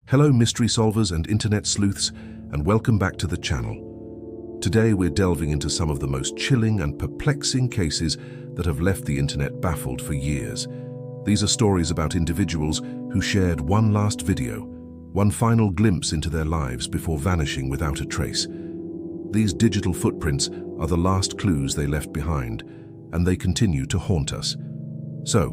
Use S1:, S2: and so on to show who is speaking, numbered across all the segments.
S1: Hello mystery solvers and internet sleuths, and welcome back to the channel. Today we're delving into some of the most chilling and perplexing cases that have left the internet baffled for years. These are stories about individuals who shared one last video, one final glimpse into their lives before vanishing without a trace. These digital footprints are the last clues they left behind, and they continue to haunt us. So,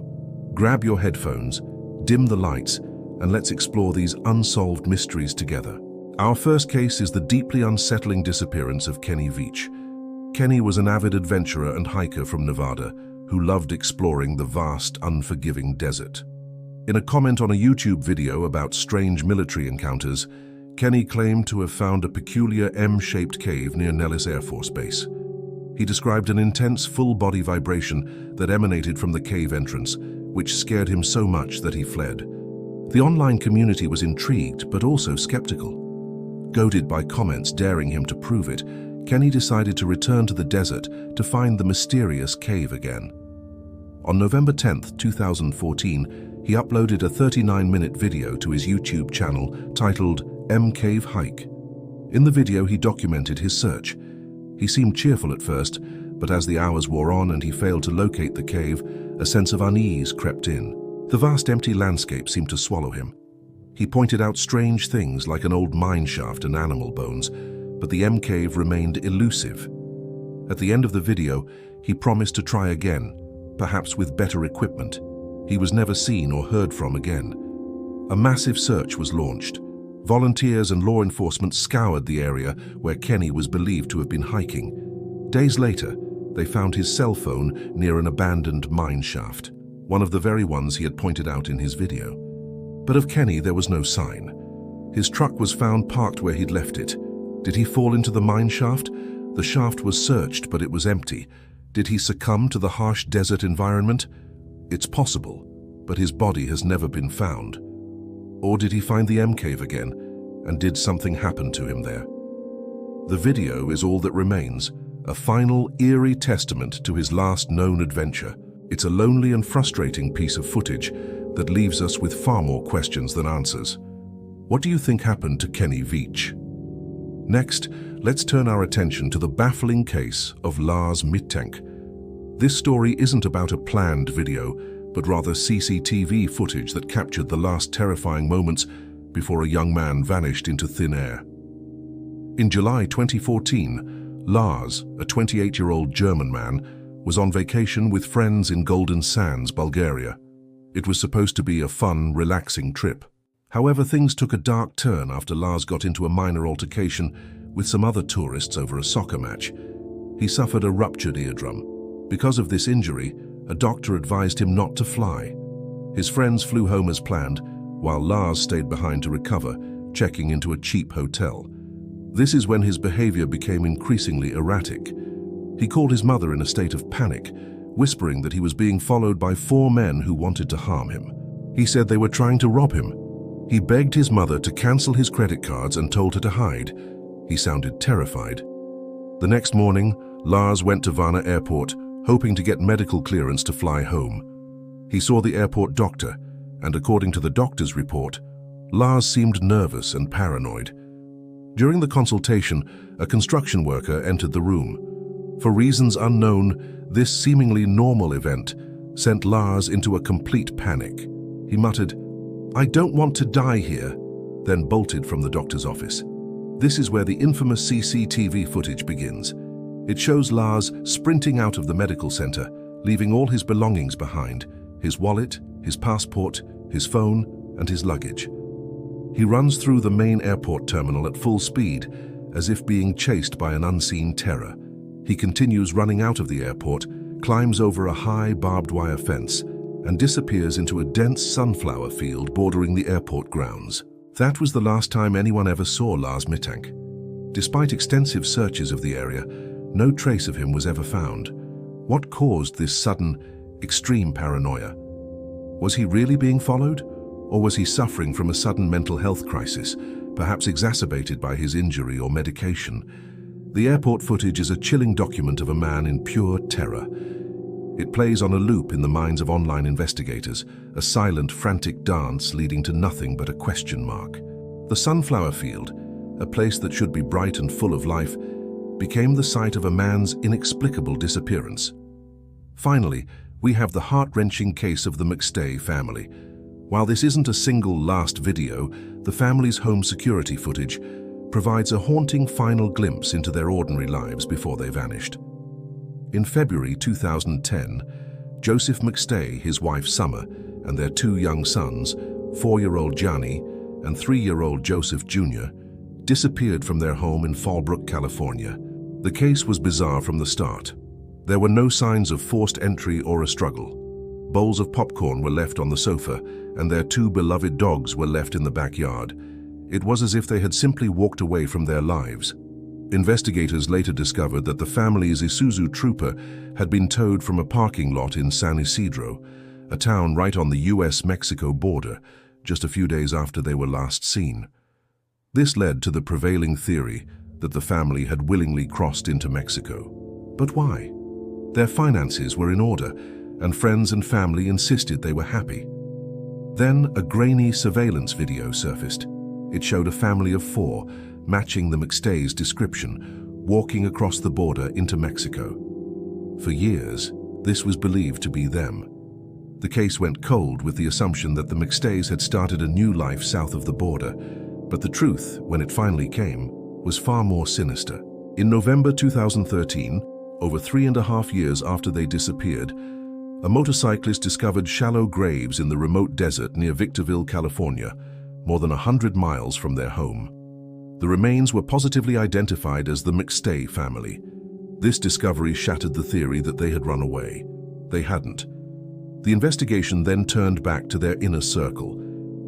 S1: grab your headphones, dim the lights, and let's explore these unsolved mysteries together. Our first case is the deeply unsettling disappearance of Kenny Veach. Kenny was an avid adventurer and hiker from Nevada who loved exploring the vast, unforgiving desert. In a comment on a YouTube video about strange military encounters, Kenny claimed to have found a peculiar M-shaped cave near Nellis Air Force Base. He described an intense full-body vibration that emanated from the cave entrance, which scared him so much that he fled. The online community was intrigued but also skeptical. Goaded by comments daring him to prove it, Kenny decided to return to the desert to find the mysterious cave again. On November 10, 2014, he uploaded a 39-minute video to his YouTube channel titled M-Cave Hike. In the video, he documented his search. He seemed cheerful at first, but as the hours wore on and he failed to locate the cave, a sense of unease crept in. The vast empty landscape seemed to swallow him. He pointed out strange things like an old mine shaft and animal bones, but the M-Cave remained elusive. At the end of the video, he promised to try again, perhaps with better equipment. He was never seen or heard from again. A massive search was launched. Volunteers and law enforcement scoured the area where Kenny was believed to have been hiking. Days later, they found his cell phone near an abandoned mine shaft, one of the very ones he had pointed out in his video. But of Kenny there was no sign. His truck was found parked where he'd left it. Did he fall into the mine shaft? The shaft was searched, but it was empty. Did he succumb to the harsh desert environment? It's possible, but his body has never been found. Or did he find the M-Cave again, and did something happen to him there? The video is all that remains, a final, eerie testament to his last known adventure. It's a lonely and frustrating piece of footage that leaves us with far more questions than answers. What do you think happened to Kenny Veach? Next, let's turn our attention to the baffling case of Lars Mittank. This story isn't about a planned video, but rather CCTV footage that captured the last terrifying moments before a young man vanished into thin air. In July 2014, Lars, a 28-year-old German man, was on vacation with friends in Golden Sands, Bulgaria. It was supposed to be a fun, relaxing trip. However, things took a dark turn after Lars got into a minor altercation with some other tourists over a soccer match. He suffered a ruptured eardrum. Because of this injury, a doctor advised him not to fly. His friends flew home as planned, while Lars stayed behind to recover, checking into a cheap hotel. This is when his behavior became increasingly erratic. He called his mother in a state of panic, whispering that he was being followed by 4 men who wanted to harm him. He said they were trying to rob him. He begged his mother to cancel his credit cards and told her to hide. He sounded terrified. The next morning, Lars went to Varna Airport, hoping to get medical clearance to fly home. He saw the airport doctor, and according to the doctor's report, Lars seemed nervous and paranoid. During the consultation, a construction worker entered the room. For reasons unknown, this seemingly normal event sent Lars into a complete panic. He muttered, "I don't want to die here," then bolted from the doctor's office. This is where the infamous CCTV footage begins. It shows Lars sprinting out of the medical center, leaving all his belongings behind: his wallet, his passport, his phone, and his luggage. He runs through the main airport terminal at full speed, as if being chased by an unseen terror. He continues running out of the airport, climbs over a high barbed wire fence, and disappears into a dense sunflower field bordering the airport grounds. That was the last time anyone ever saw Lars Mittank. Despite extensive searches of the area, no trace of him was ever found. What caused this sudden, extreme paranoia? Was he really being followed? Or was he suffering from a sudden mental health crisis, perhaps exacerbated by his injury or medication? The airport footage is a chilling document of a man in pure terror. It plays on a loop in the minds of online investigators, a silent, frantic dance leading to nothing but a question mark. The sunflower field, a place that should be bright and full of life, became the site of a man's inexplicable disappearance. Finally, we have the heart-wrenching case of the McStay family. While this isn't a single last video, the family's home security footage provides a haunting final glimpse into their ordinary lives before they vanished. In February 2010, Joseph McStay, his wife Summer, and their two young sons, 4-year-old Gianni and 3-year-old Joseph Jr., disappeared from their home in Fallbrook, California. The case was bizarre from the start. There were no signs of forced entry or a struggle. Bowls of popcorn were left on the sofa, and their two beloved dogs were left in the backyard. It was as if they had simply walked away from their lives. Investigators later discovered that the family's Isuzu Trooper had been towed from a parking lot in San Isidro, a town right on the US-Mexico border, just a few days after they were last seen. This led to the prevailing theory that the family had willingly crossed into Mexico. But why? Their finances were in order, and friends and family insisted they were happy. Then a grainy surveillance video surfaced. It showed a family of 4, matching the McStays' description, walking across the border into Mexico. For years, this was believed to be them. The case went cold with the assumption that the McStays had started a new life south of the border, but the truth, when it finally came, was far more sinister. In November 2013, over 3.5 years after they disappeared, a motorcyclist discovered shallow graves in the remote desert near Victorville, California, more than 100 miles from their home. The remains were positively identified as the McStay family. This discovery shattered the theory that they had run away. They hadn't. The investigation then turned back to their inner circle.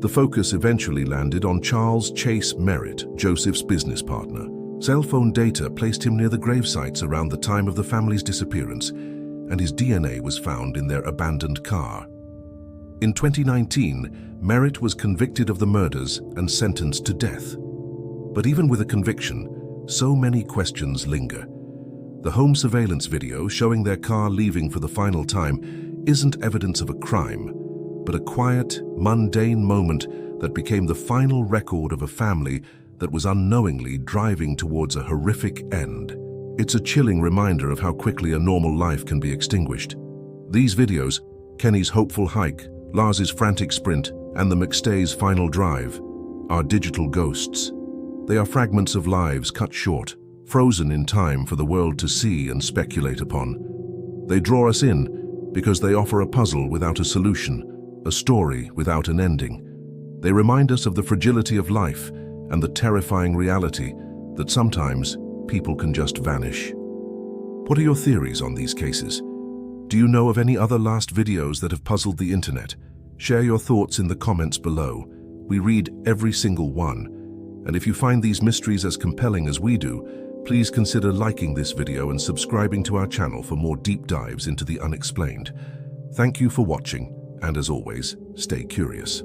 S1: The focus eventually landed on Charles Chase Merritt, Joseph's business partner. Cell phone data placed him near the gravesites around the time of the family's disappearance, and his DNA was found in their abandoned car. In 2019, Merritt was convicted of the murders and sentenced to death. But even with a conviction, so many questions linger. The home surveillance video showing their car leaving for the final time isn't evidence of a crime, but a quiet, mundane moment that became the final record of a family that was unknowingly driving towards a horrific end. It's a chilling reminder of how quickly a normal life can be extinguished. These videos, Kenny's hopeful hike, Lars's frantic sprint, and the McStays' final drive, are digital ghosts. They are fragments of lives cut short, frozen in time for the world to see and speculate upon. They draw us in because they offer a puzzle without a solution, a story without an ending. They remind us of the fragility of life and the terrifying reality that sometimes people can just vanish. What are your theories on these cases? Do you know of any other last videos that have puzzled the internet? Share your thoughts in the comments below. We read every single one. And if you find these mysteries as compelling as we do, please consider liking this video and subscribing to our channel for more deep dives into the unexplained. Thank you for watching, and as always, stay curious.